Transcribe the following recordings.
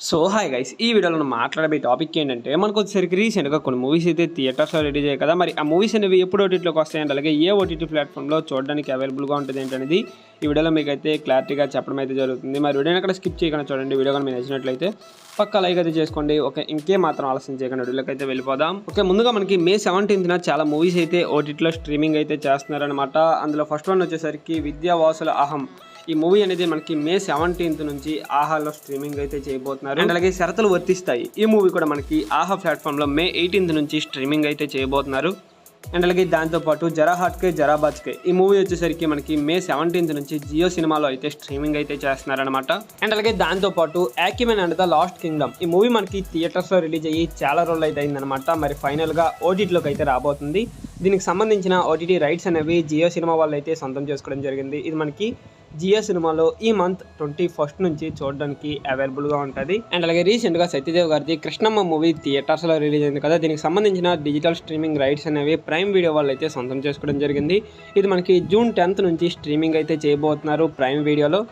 So hi guys, ఈ వీడియోలో మనం మాట్లాడే టాపిక్ ఏంటంటే మనకు వచ్చేసరికి రీసెంట్గా కొన్ని మూవీస్ అయితే థియేటర్స్లో రిలీజ్ అయ్యాయి కదా. మరి ఆ మూవీస్ అనేవి ఎప్పుడు ఓటీటీలోకి వస్తాయంటే, అలాగే ఏ ఓటీటీ ప్లాట్ఫామ్లో చూడడానికి అవైలబుల్గా ఉంటుంది ఏంటనేది ఈ వీడియోలో మీకు అయితే క్లారిటీగా చెప్పడం అయితే జరుగుతుంది. మరి వీడియోని అక్కడ స్కిప్ చేయకుండా చూడండి. వీడియో కానీ మీకు నచ్చినట్లయితే పక్కా లైక్ అయితే చేసుకోండి. ఓకే, ఇంకే మాత్రం ఆలస్యం చేయకుండా వీడియోకి అయితే వెళ్ళిపోదాం. ఓకే, ముందుగా మనకి మే 17న చాలా మూవీస్ అయితే ఓటీటీలో స్ట్రీమింగ్ అయితే చేస్తున్నారనమాట. అందులో ఫస్ట్ వన్ వచ్చేసరికి విద్యావాసుల అహం. ఈ మూవీ అనేది మనకి మే 17th నుంచి ఆహాలో స్ట్రీమింగ్ అయితే చేయబోతున్నారు. అండ్ అలాగే షరతులు వర్తిస్తాయి. ఈ మూవీ కూడా మనకి ఆహా ప్లాట్ఫామ్లో మే 18th నుంచి స్ట్రీమింగ్ అయితే చేయబోతున్నారు. అండ్ అలాగే దాంతోపాటు జరా హాట్కే జరా బాచ్కే ఈ మూవీ వచ్చేసరికి మనకి మే 17th నుంచి జియో సినిమాలో అయితే స్ట్రీమింగ్ అయితే చేస్తున్నారనమాట. అండ్ అలాగే దాంతోపాటు యాక్యుమెన్ అండ్ ద లాస్ట్ కింగ్డమ్ ఈ మూవీ మనకి థియేటర్స్లో రిలీజ్ అయ్యి చాలా రోజులు అయితే అయిందనమాట. మరి ఫైనల్గా ఓటీటీలోకి అయితే రాబోతుంది. దీనికి సంబంధించిన ఓటీటీ రైట్స్ అనేవి జియో సినిమా వాళ్ళు అయితే సొంతం చేసుకోవడం జరిగింది. ఇది మనకి జియో సినిమాలో ఈ మంత్ 21st నుంచి చూడడానికి అవైలబుల్గా ఉంటుంది. అండ్ అలాగే రీసెంట్గా సత్యదేవ్ గారిది కృష్ణమ్మ మూవీ థియేటర్స్లో రిలీజ్ అయింది కదా. దీనికి సంబంధించిన డిజిటల్ స్ట్రీమింగ్ రైట్స్ అనేవి ప్రైమ్ వీడియో వాళ్ళు అయితే సొంతం చేసుకోవడం జరిగింది. ఇది మనకి జూన్ 10th నుంచి స్ట్రీమింగ్ అయితే చేయబోతున్నారు ప్రైమ్ వీడియోలో.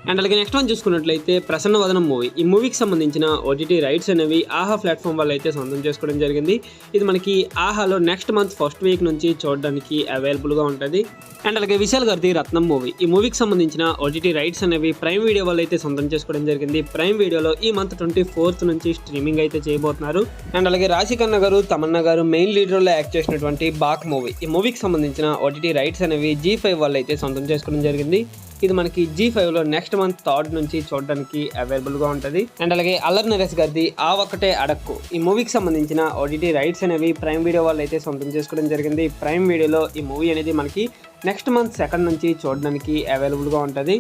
అండ్ అలాగే నెక్స్ట్ వన్ చూసుకున్నట్లయితే ప్రసన్న వదనం మూవీ. ఈ మూవీకి సంబంధించిన ఓటీటీ రైట్స్ అనేవి ఆహా ప్లాట్ఫామ్ వాళ్ళు అయితే సొంతం చేసుకోవడం జరిగింది. ఇది మనకి ఆహాలో నెక్స్ట్ మంత్ ఫస్ట్ వీక్ నుంచి చూడడానికి అవైలబుల్గా ఉంటుంది. అండ్ అలాగే విశాల్ గారిది రత్నం మూవీ. ఈ మూవీకి సంబంధించిన ఓటీటీ రైట్స్ అనేవి ప్రైమ్ వీడియో వాళ్ళు అయితే సొంతం చేసుకోవడం జరిగింది. ప్రైమ్ వీడియోలో ఈ మంత్ 24th నుంచి స్ట్రీమింగ్ అయితే చేయబోతున్నారు. అండ్ అలాగే రాశిఖన్నా గారు, తమన్నా గారు మెయిన్ లీడ్ రోల్లో యాక్ట్ చేసినటువంటి బాక్ మూవీ. ఈ మూవీకి సంబంధించిన ఓటీటీ రైట్స్ అనేవి G5 వాళ్ళు అయితే సొంతం చేసుకోవడం జరిగింది. ఇది మనకి G5లో నెక్స్ట్ మంత్ 3rd నుంచి చూడడానికి అవైలబుల్గా ఉంటుంది. అండ్ అలాగే అల్లరి నరేష్ గారిది ఆ ఒక్కటే అడక్కు. ఈ మూవీకి సంబంధించిన ఓటీటీ రైట్స్ అనేవి ప్రైమ్ వీడియో వాళ్ళు అయితే సొంతం చేసుకోవడం జరిగింది. ప్రైమ్ వీడియోలో ఈ మూవీ అనేది మనకి నెక్స్ట్ మంత్ 2nd నుంచి చూడడానికి అవైలబుల్గా ఉంటుంది.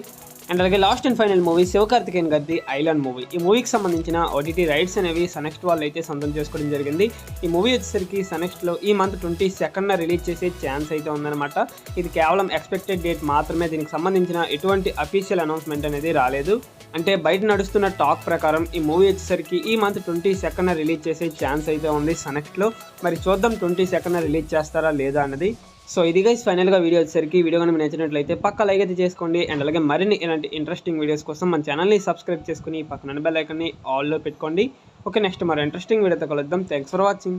అండ్ అలాగే last and final movie Sivakarthikeyan గారిది ఐలాండ్ మూవీ. ఈ మూవీకి సంబంధించిన ఓటీటీ రైట్స్ అనేవి సనెక్స్ట్ వాళ్ళు అయితే సొంతం చేసుకోవడం జరిగింది. ఈ మూవీ వచ్చేసరికి సనెక్స్ట్లో ఈ మంత్ 22nd రిలీజ్ చేసే ఛాన్స్ అయితే ఉందన్నమాట. ఇది కేవలం ఎక్స్పెక్టెడ్ డేట్ మాత్రమే. దీనికి సంబంధించిన ఎటువంటి అఫీషియల్ అనౌన్స్మెంట్ అనేది రాలేదు. అంటే బయట నడుస్తున్న టాక్ ప్రకారం ఈ మూవీ వచ్చేసరికి ఈ మంత్ 22nd రిలీజ్ చేసే ఛాన్స్ అయితే ఉంది సనెక్ట్లో. మరి చూద్దాం 22nd రిలీజ్ చేస్తారా లేదా అన్నది. సో ఇది గైస్ ఫైనల్గా వీడియో వచ్చేసరికి వీడియో కానీ మీకు నచ్చినట్లయితే పక్కా లైక్ అయితే చేసుకోండి. అండ్ అలాగే మరిన్ని ఇలాంటి ఇంట్రెస్టింగ్ వీడియోస్ కోసం మన ఛానల్ని సబ్స్క్రైబ్ చేసుకుని పక్కన బెల్ ఐకాన్ని ఆల్లో పెట్టుకోండి. ఓకే, నెక్స్ట్ మరో ఇంట్రెస్టింగ్ వీడియోతో కలుద్దాం. Thanks for watching.